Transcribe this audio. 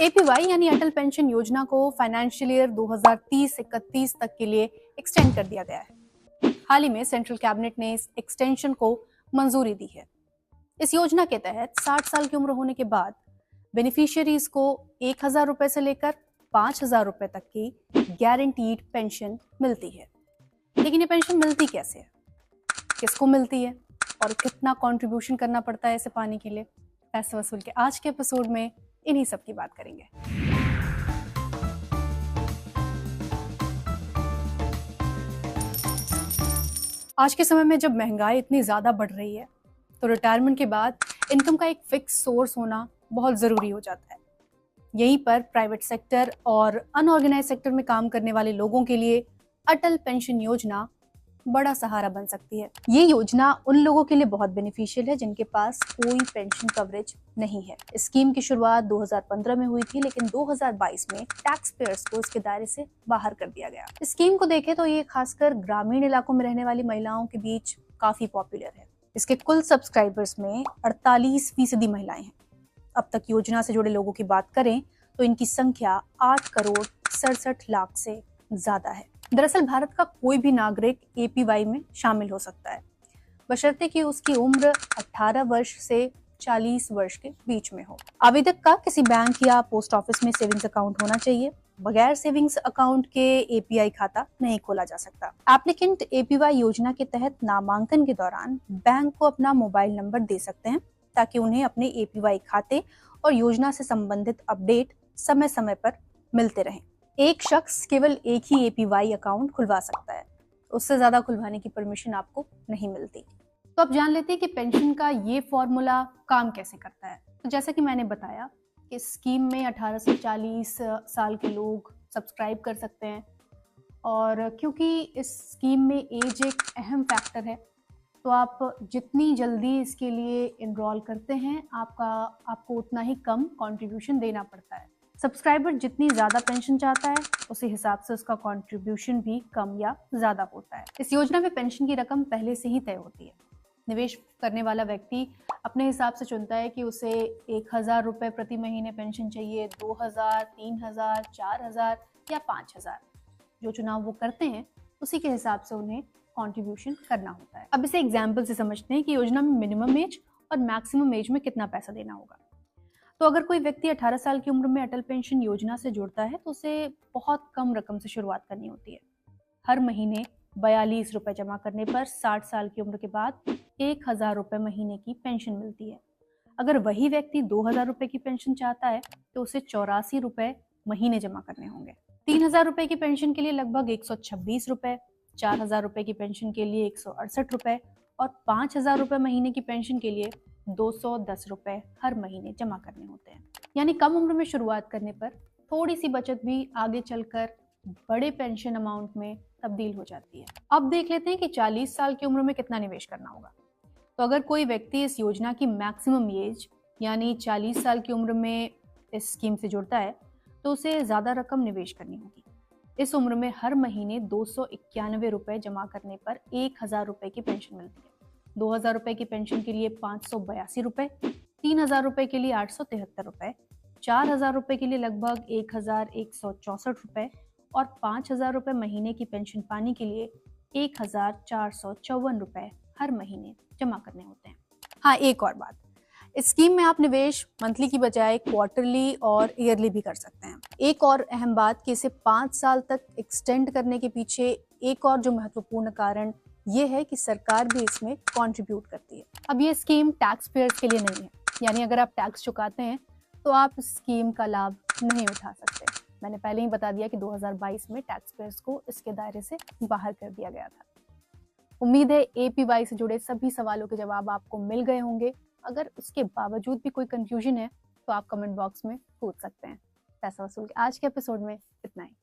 APY यानी अटल pension योजना को फाइनेंशियल ईयर 2030-31 तक के लिए एक्सटेंड कर दिया गया है। हाल ही में सेंट्रल कैबिनेट ने इस एक्सटेंशन को मंजूरी दी है। इस योजना के तहत 60 साल की उम्र होने के बाद बेनिफिशियरीज को 1,000 रुपए से लेकर 5,000 रुपए तक की गारंटीड पेंशन मिलती है। लेकिन ये पेंशन मिलती कैसे है, किसको मिलती है और कितना कंट्रीब्यूशन करना पड़ता है इसे पाने के लिए? पैसे वसूल के आज के एपिसोड में इन्हीं सब की बात करेंगे। आज के समय में जब महंगाई इतनी ज्यादा बढ़ रही है तो रिटायरमेंट के बाद इनकम का एक फिक्स सोर्स होना बहुत जरूरी हो जाता है। यहीं पर प्राइवेट सेक्टर और अनऑर्गेनाइज सेक्टर में काम करने वाले लोगों के लिए अटल पेंशन योजना बड़ा सहारा बन सकती है। ये योजना उन लोगों के लिए बहुत बेनिफिशियल है जिनके पास कोई पेंशन कवरेज नहीं है। इस स्कीम की शुरुआत 2015 में हुई थी, लेकिन 2022 में टैक्स पेयर्स को इसके दायरे से बाहर कर दिया गया। इस स्कीम को देखें तो ये खासकर ग्रामीण इलाकों में रहने वाली महिलाओं के बीच काफी पॉपुलर है। इसके कुल सब्सक्राइबर्स में 48% महिलाएं हैं। अब तक योजना से जुड़े लोगों की बात करें तो इनकी संख्या 8,67,00,000 से ज्यादा है। दरअसल भारत का कोई भी नागरिक एपीवाई में शामिल हो सकता है, बशर्ते कि उसकी उम्र 18 वर्ष से 40 वर्ष के बीच में हो। आवेदक का किसी बैंक या पोस्ट ऑफिस में सेविंग्स अकाउंट होना चाहिए। बगैर सेविंग्स अकाउंट के एपीआई खाता नहीं खोला जा सकता। एप्लीकेंट एपीवाई योजना के तहत नामांकन के दौरान बैंक को अपना मोबाइल नंबर दे सकते हैं ताकि उन्हें अपने एपीवाई खाते और योजना से संबंधित अपडेट समय समय पर मिलते रहें। एक शख्स केवल एक ही एपीवाई अकाउंट खुलवा सकता है, उससे ज्यादा खुलवाने की परमिशन आपको नहीं मिलती। तो अब जान लेते हैं कि पेंशन का ये फॉर्मूला काम कैसे करता है। तो जैसा कि मैंने बताया कि स्कीम में 18 से 40 साल के लोग सब्सक्राइब कर सकते हैं, और क्योंकि इस स्कीम में एज एक अहम फैक्टर है तो आप जितनी जल्दी इसके लिए इनरोल करते हैं आपको उतना ही कम कंट्रीब्यूशन देना पड़ता है। सब्सक्राइबर जितनी ज़्यादा पेंशन चाहता है उसी हिसाब से उसका कंट्रीब्यूशन भी कम या ज़्यादा होता है। इस योजना में पेंशन की रकम पहले से ही तय होती है। निवेश करने वाला व्यक्ति अपने हिसाब से चुनता है कि उसे 1,000 रुपये प्रति महीने पेंशन चाहिए, 2,000, 3,000, 4,000 या 5,000। जो चुनाव वो करते हैं उसी के हिसाब से उन्हें कंट्रीब्यूशन करना होता है। अब इसे एग्जाम्पल से समझते हैं कि योजना में मिनिमम एज और मैक्सिमम एज में कितना पैसा देना होगा। तो अगर कोई व्यक्ति 18 साल की उम्र में अटल पेंशन योजना से जुड़ता है तो उसे बहुत कम रकम से शुरुआत करनी होती है। हर महीने 42 रुपए जमा करने पर 60 साल की उम्र के बाद 1,000 रुपए महीने की पेंशन मिलती है। अगर वही व्यक्ति 2,000 रुपए की पेंशन चाहता है तो उसे 84 रुपए महीने जमा करने होंगे। 3,000 रुपए की पेंशन के लिए लगभग 126 रुपए, 4,000 रुपए की पेंशन के लिए 168 रुपए और 5,000 रुपए महीने की पेंशन के लिए 210 रुपए हर महीने जमा करने होते हैं। यानी कम उम्र में शुरुआत करने पर थोड़ी सी बचत भी आगे चलकर बड़े पेंशन अमाउंट में तब्दील हो जाती है। अब देख लेते हैं कि 40 साल की उम्र में कितना निवेश करना होगा। तो अगर कोई व्यक्ति इस योजना की मैक्सिमम एज यानी 40 साल की उम्र में इस स्कीम से जुड़ता है तो उसे ज्यादा रकम निवेश करनी होगी। इस उम्र में हर महीने 291 रुपए जमा करने पर 1,000 रुपए की पेंशन मिलती है। 2,000 रुपए की पेंशन के लिए 582 रुपए, 3,000 रुपए के लिए 873 रुपए, 4,000 रुपए के लिए लगभग 1,164 रुपए और 5,000 रुपए महीने की पेंशन पाने के लिए 1,454 रुपए हर महीने जमा करने होते हैं। हाँ, एक और बात, इस स्कीम में आप निवेश मंथली की बजाय क्वार्टरली और ईयरली भी कर सकते हैं। एक और अहम बात कि इसे 5 साल तक एक्सटेंड करने के पीछे एक और जो महत्वपूर्ण कारण ये है कि सरकार भी इसमें कंट्रीब्यूट करती है। अब ये स्कीम टैक्स पेयर्स के लिए नहीं है, यानी अगर आप टैक्स चुकाते हैं तो आप इस स्कीम का लाभ नहीं उठा सकते। मैंने पहले ही बता दिया कि 2022 में टैक्स पेयर्स को इसके दायरे से बाहर कर दिया गया था। उम्मीद है एपीवाई से जुड़े सभी सवालों के जवाब आपको मिल गए होंगे। अगर उसके बावजूद भी कोई कंफ्यूजन है तो आप कमेंट बॉक्स में पूछ सकते हैं। पैसा वसूल के आज के एपिसोड में इतना ही।